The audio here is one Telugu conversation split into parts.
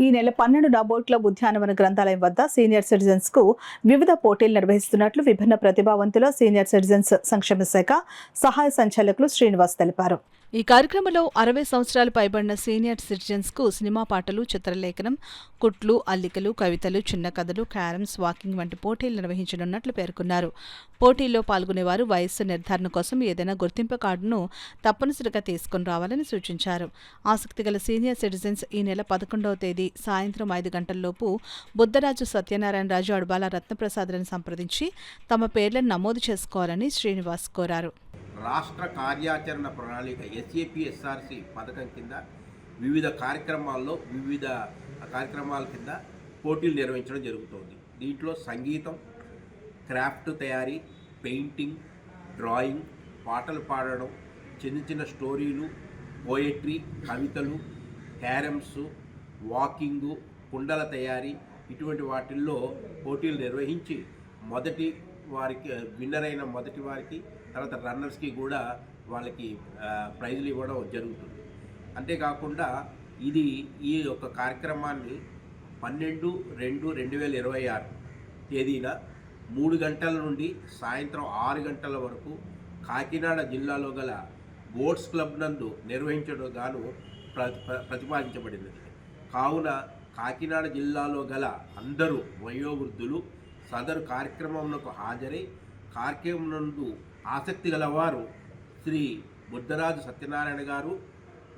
ఈ నెల 12న బోట్ క్లబ్ ఉద్యానవన గ్రంథాలయం వద్ద సీనియర్ సిటిజన్స్ కు వివిధ పోటీలు నిర్వహిస్తున్నట్లు విభిన్న ప్రతిభావంతుల సీనియర్ సిటిజన్స్ సంక్షేమ శాఖ సహాయ సంచాలకులు శ్రీనివాస్ తెలిపారు. ఈ కార్యక్రమంలో 60 సంవత్సరాలు పైబడిన సీనియర్ సిటిజన్స్ కు సినిమా పాటలు, చిత్రలేఖనం, కుట్లు, అల్లికలు, కవితలు, చిన్న కథలు, క్యారమ్స్, వాకింగ్ వంటి పోటీలు నిర్వహించనున్నట్లు పేర్కొన్నారు. పోటీల్లో పాల్గొనేవారు వయస్సు నిర్ధారణ కోసం ఏదైనా గుర్తింపు కార్డును తప్పనిసరిగా తీసుకుని రావాలని సూచించారు. ఆసక్తి గల సీనియర్ సిటిజన్స్ ఈ నెల 11వ తేదీ సాయంత్రం 5 గంటల్లోపు బుద్ధరాజు సత్యనారాయణరాజు అడబాల రత్నప్రసాద్లను సంప్రదించి తమ పేర్లను నమోదు చేసుకోవాలని శ్రీనివాస్ కోరారు. రాష్ట్ర కార్యాచరణ ప్రణాళిక SAPSRC పథకం కింద వివిధ కార్యక్రమాల కింద పోటీలు నిర్వహించడం జరుగుతుంది. దీంట్లో సంగీతం, క్రాఫ్ట్ తయారీ, పెయింటింగ్, డ్రాయింగ్, పాటలు పాడడం, చిన్న స్టోరీలు, పోయట్రీ, కవితలు, క్యారమ్స్, వాకింగు, కుండల తయారీ ఇటువంటి వాటిల్లో పోటీలు నిర్వహించి విన్నర్ అయిన మొదటి వారికి తర్వాత రన్నర్స్కి కూడా వాళ్ళకి ప్రైజులు ఇవ్వడం జరుగుతుంది. అంతేకాకుండా ఈ యొక్క కార్యక్రమాన్ని 12/2/2026 తేదీన 3 గంటల నుండి సాయంత్రం 6 గంటల వరకు కాకినాడ జిల్లాలో గల బోట్స్ క్లబ్ నందు నిర్వహించడం గాను ప్రతిపాదించబడినది. కావున కాకినాడ జిల్లాలో గల అందరూ వయోవృద్ధులు సదరు కార్యక్రమంలో హాజరై కార్యక్రమం నందు ఆసక్తి గలవారు శ్రీ బుద్ధరాజు సత్యనారాయణ గారు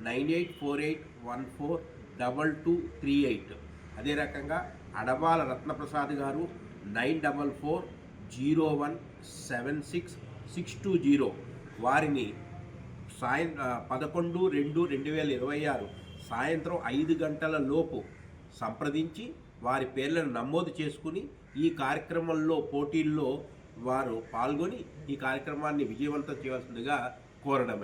9848142238, అదే రకంగా అడబాల రత్నప్రసాద్ గారు 9401766620 వారిని 11/2/2026 సాయంత్రం 5 గంటల లోపు సంప్రదించి వారి పేర్లను నమోదు చేసుకుని ఈ కార్యక్రమంలో పోటీల్లో వారు పాల్గొని ఈ కార్యక్రమాన్ని విజయవంతం చేయవలసిందిగా కోరడమైనది.